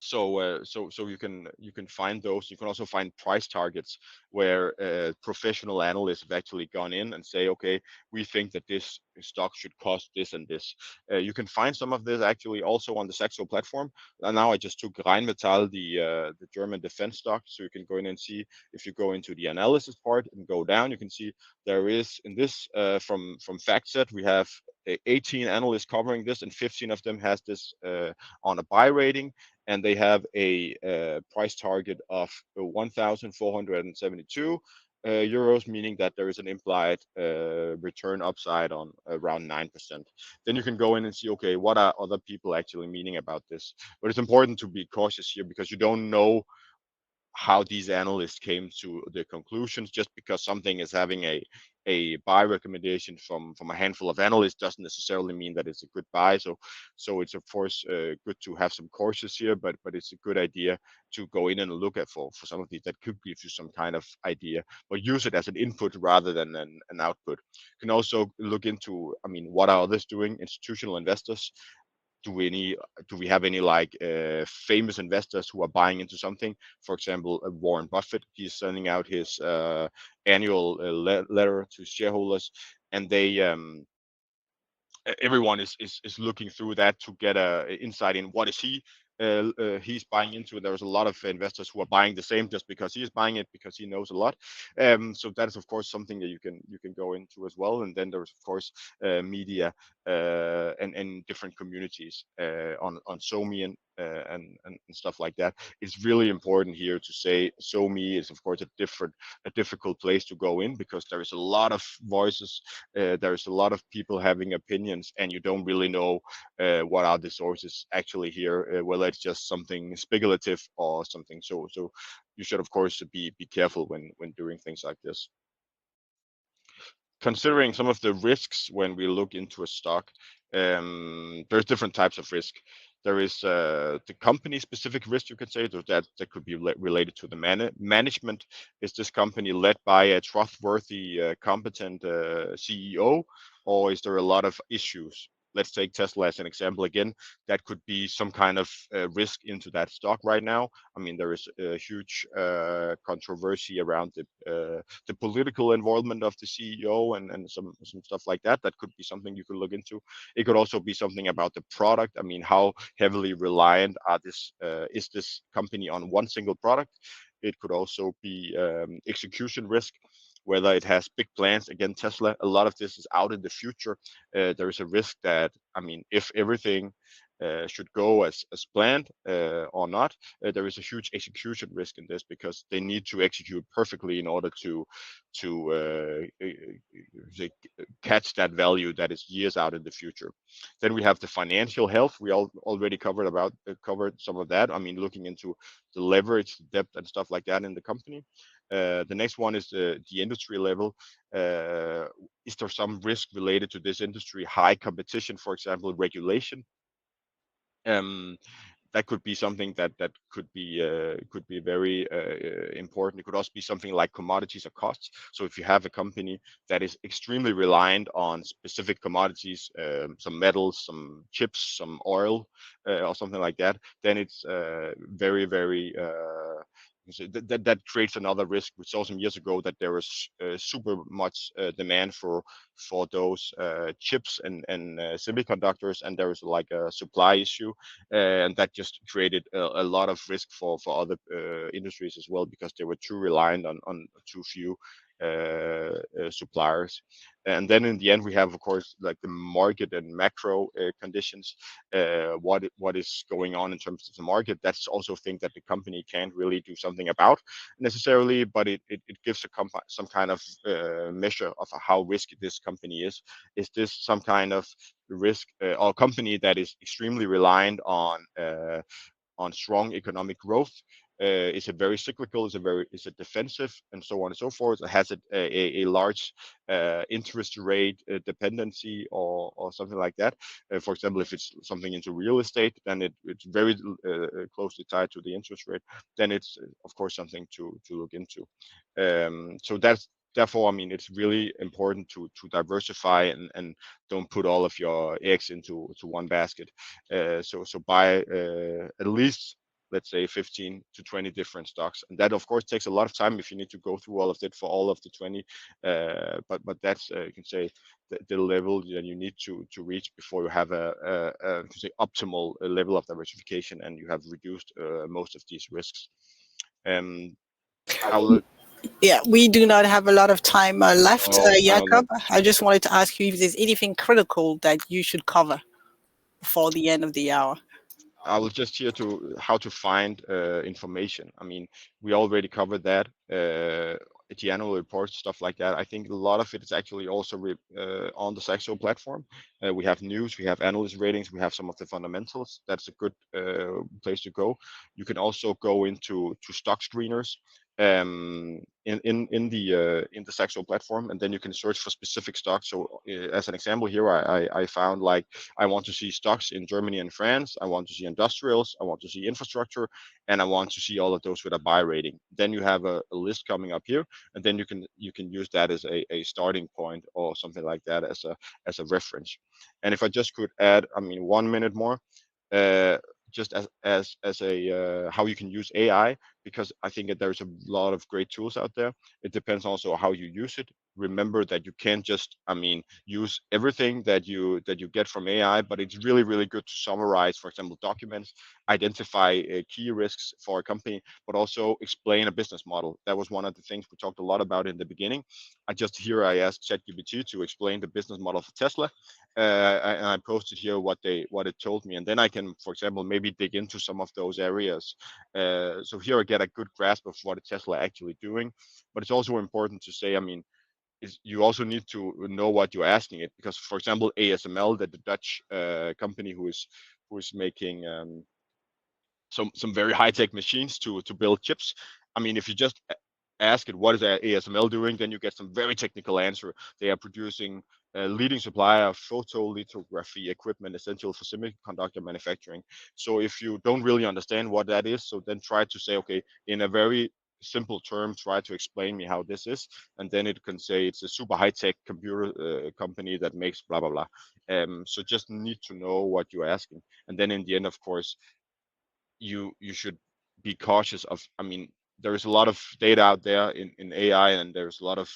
so you can find those. You can also find price targets where professional analysts have actually gone in and say, okay, we think that this stock should cost this and this. You can find some of this actually also on the Saxo platform. And now I just took Rheinmetall, the German defense stock, so you can go in and see. If you go into the analysis part and go down, you can see there is in this from FactSet we have 18 analysts covering this, and 15 of them has this on a buy rating, and they have a price target of 1,472 euros, meaning that there is an implied return upside on around 9%. Then you can go in and see, okay, what are other people actually meaning about this? But it's important to be cautious here because you don't know how these analysts came to the conclusions. Just because something is having a buy recommendation from a handful of analysts doesn't necessarily mean that it's a good buy. So it's of course good to have some courses here, but it's a good idea to go in and look at for some of these that could give you some kind of idea, but use it as an input rather than an output. You can also look into, I mean, what are others doing? Institutional investors, do we have any like famous investors who are buying into something? For example, Warren Buffett, he's sending out his annual letter to shareholders, and they everyone is looking through that to get a insight in what is he's buying into. There's a lot of investors who are buying the same just because he is buying it because he knows a lot. So that is of course something that you can go into as well. And then there's of course media and different communities on SoMe and stuff like that. It's really important here to say SoMe is of course a difficult place to go in because there is a lot of voices, there's a lot of people having opinions, and you don't really know what are the sources actually here, whether it's just something speculative or something. So you should of course be careful when doing things like this. Considering some of the risks when we look into a stock, there's different types of risk. There is the company specific risk, you could say, that could be related to the management. Is this company led by a trustworthy, competent CEO, or is there a lot of issues? let's take Tesla as an example again. That could be some kind of risk into that stock right now. I mean, there is a huge controversy around the political involvement of the CEO and some stuff like that. That could be something you could look into. It could also be something about the product. I mean, how heavily reliant are this is this company on one single product? It could also be execution risk, whether it has big plans. Again, Tesla, a lot of this is out in the future. There is a risk that, I mean, if everything should go as planned or not, there is a huge execution risk in this because they need to execute perfectly in order to catch that value that is years out in the future. Then we have the financial health. We already covered some of that. I mean, looking into the leverage, the debt, and stuff like that in the company. The next one is the industry level. Is there some risk related to this industry? High competition, for example, regulation. Um, that could be something that could be very important. It could also be something like commodities or costs. So if you have a company that is extremely reliant on specific commodities, some metals, some chips, some oil, or something like that, then it's very so that creates another risk. We saw some years ago that there was super much demand for those chips and semiconductors, and there was like a supply issue, and that just created a lot of risk for other industries as well because they were too reliant on too few suppliers. And then in the end, we have, of course, like the market and macro conditions. What is going on in terms of the market? That's also a thing that the company can't really do something about necessarily, but it gives some kind of measure of how risky this company is. Is this some kind of risk or company that is extremely reliant on strong economic growth? Is it very cyclical? Is it defensive, and so on and so forth? Has it a large interest rate dependency or something like that? For example, if it's something into real estate, then it's very closely tied to the interest rate. Then it's of course something to look into. So that's therefore, I mean, it's really important to diversify and don't put all of your eggs into one basket. So buy at least, let's say, 15 to 20 different stocks, and that of course takes a lot of time if you need to go through all of it for all of the 20. But that's you can say the level that you need to reach before you have you can say optimal level of diversification and you have reduced most of these risks. Um, I will. Yeah, we do not have a lot of time left, Oh, I don't know. Jakob. I just wanted to ask you if there's anything critical that you should cover before the end of the hour. I was just here to how to find information. I mean, we already covered that. The annual reports, stuff like that. I think a lot of it is actually also on the Saxo platform. We have news, we have analyst ratings, we have some of the fundamentals. That's a good place to go. You can also go into stock screeners in the Saxo platform, and then you can search for specific stocks. So, as an example here, I found like I want to see stocks in Germany and France. I want to see industrials. I want to see infrastructure, and I want to see all of those with a buy rating. Then you have a list coming up here, and then you can use that as a starting point or something like that as a reference. And if I just could add, I mean, 1 minute more, uh, just as a how you can use AI, because I think that there's a lot of great tools out there. It depends also how you use it. Remember that you can't just, I mean, use everything that you get from AI, but it's really good to summarize, for example, documents, identify key risks for a company, but also explain a business model. That was one of the things we talked a lot about in the beginning. I asked ChatGPT to explain the business model for Tesla, and I posted here what it told me, and then I can, for example, maybe dig into some of those areas. So here I get a good grasp of what Tesla actually doing. But it's also important to say, I mean, is you also need to know what you're asking it, because, for example, ASML, that the Dutch company who is making some very high tech machines to build chips. I mean, if you just ask it what is ASML doing, then you get some very technical answer. They are producing a leading supplier of photolithography equipment essential for semiconductor manufacturing. So if you don't really understand what that is, so then try to say, okay, in a very simple terms, try to explain me how this is, and then it can say it's a super high tech computer company that makes blah blah blah. So just need to know what you're asking, and then in the end, of course, you should be cautious of. I mean, there is a lot of data out there in AI, and there's a lot of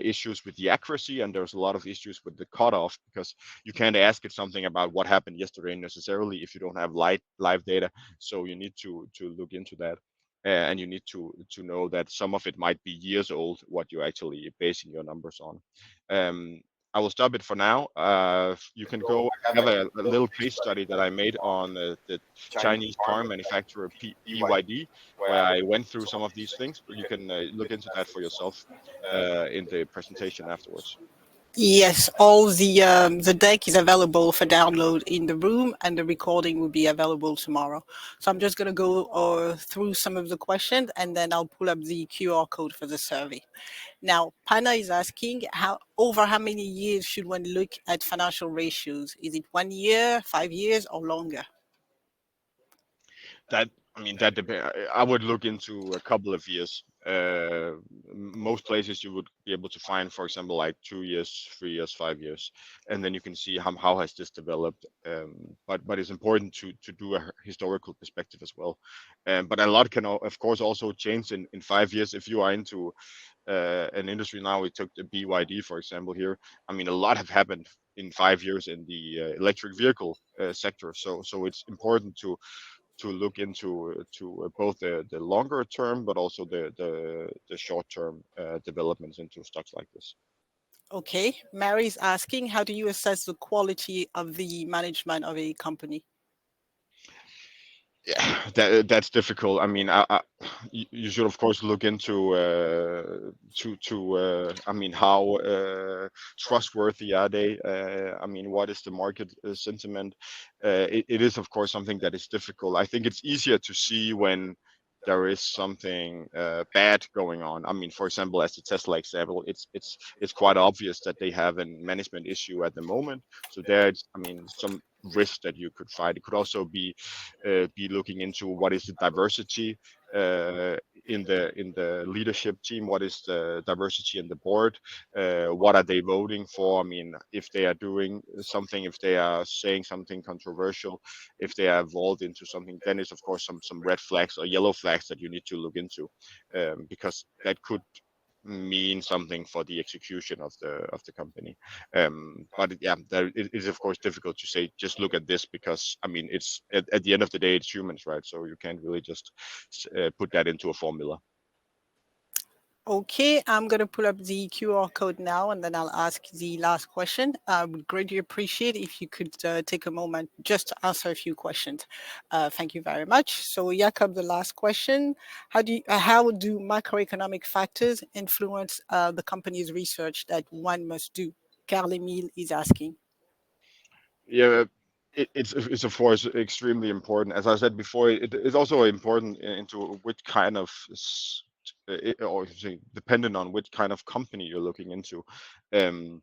issues with the accuracy, and there's a lot of issues with the cutoff, because you can't ask it something about what happened yesterday necessarily if you don't have live data. So you need to look into that, and you need to know that some of it might be years old, what you're actually basing your numbers on. um, I will stop it for now. You can go. I have a little case study that I made on the Chinese car manufacturer BYD, where I went through some of these things. But you can look into that for yourself in the presentation afterwards. Yes, all the deck is available for download in the room, and the recording will be available tomorrow. So I'm just gonna go through some of the questions, and then I'll pull up the QR code for the survey. Now, Pana is asking how many years should one look at financial ratios? Is it 1 year, 5 years, or longer? That, I mean, that depend. I would look into a couple of years. Most places you would be able to find, for example, like 2 years, 3 years, 5 years, and then you can see how has this developed. But it's important to do a historical perspective as well. But a lot can of course also change in 5 years if you are into an industry now. We took the BYD for example here. I mean, a lot have happened in 5 years in the electric vehicle sector. So it's important to look into to both the longer term, but also the short term developments into stocks like this. Okay, Mary's asking, how do you assess the quality of the management of a company? Yeah, that's difficult. I mean, you should of course look into I mean, how trustworthy are they? I mean, what is the market sentiment? It is of course something that is difficult. I think it's easier to see when there is something bad going on. I mean, for example, as the Tesla example, it's quite obvious that they have a management issue at the moment. So there's, I mean, some risk that you could find. It could also be looking into what is the diversity uh, in the leadership team, what is the diversity in the board, what are they voting for. I mean, if they are doing something, if they are saying something controversial, if they are involved into something, then it's of course some red flags or yellow flags that you need to look into, because that could mean something for the execution of the company. But yeah, it is of course difficult to say just look at this, because I mean, it's at the end of the day it's humans, right? So you can't really just put that into a formula. Okay, I'm going to pull up the QR code now, and then I'll ask the last question. I would greatly appreciate if you could take a moment just to answer a few questions. Thank you very much. So, Jakob, the last question: how do macroeconomic factors influence the company's research that one must do? Carl Emile is asking. Yeah, it's of course extremely important. As I said before, it's also important into which kind of or you say, dependent on which kind of company you're looking into. Um,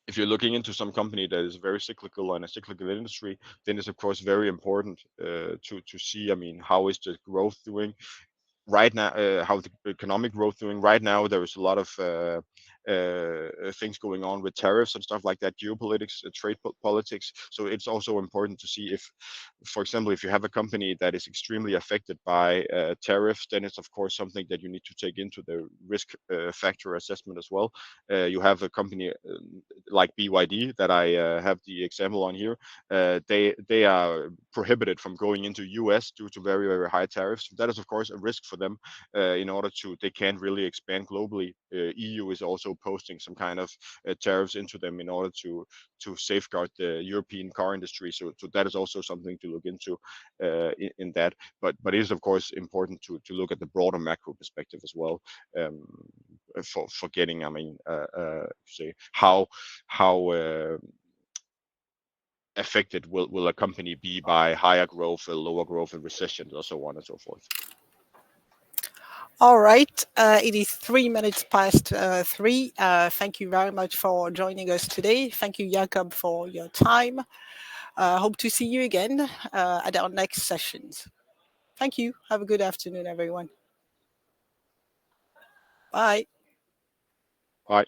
if you're looking into some company that is very cyclical and a cyclical industry, then it's of course very important to see. I mean, how is the growth doing? Right now, how the economic growth doing right now. There is a lot of things going on with tariffs and stuff like that, geopolitics, trade politics. So it's also important to see if, for example, if you have a company that is extremely affected by tariffs, then it's of course something that you need to take into the risk factor assessment as well. You have a company like BYD that I have the example on here. They are prohibited from going into US due to very very high tariffs. That is of course a risk for them. In order to, they can't really expand globally. EU is also posting some kind of tariffs into them in order to safeguard the European car industry. So that is also something to look into in that. But it is of course important to look at the broader macro perspective as well, um, for getting, I mean, say how affected will a company be by higher growth, lower growth, and recessions, or so on and so forth. All right, it is 3 minutes past three. Thank you very much for joining us today. Thank you, Jakob, for your time. Hope to see you again at our next sessions. Thank you. Have a good afternoon, everyone. Bye. Bye.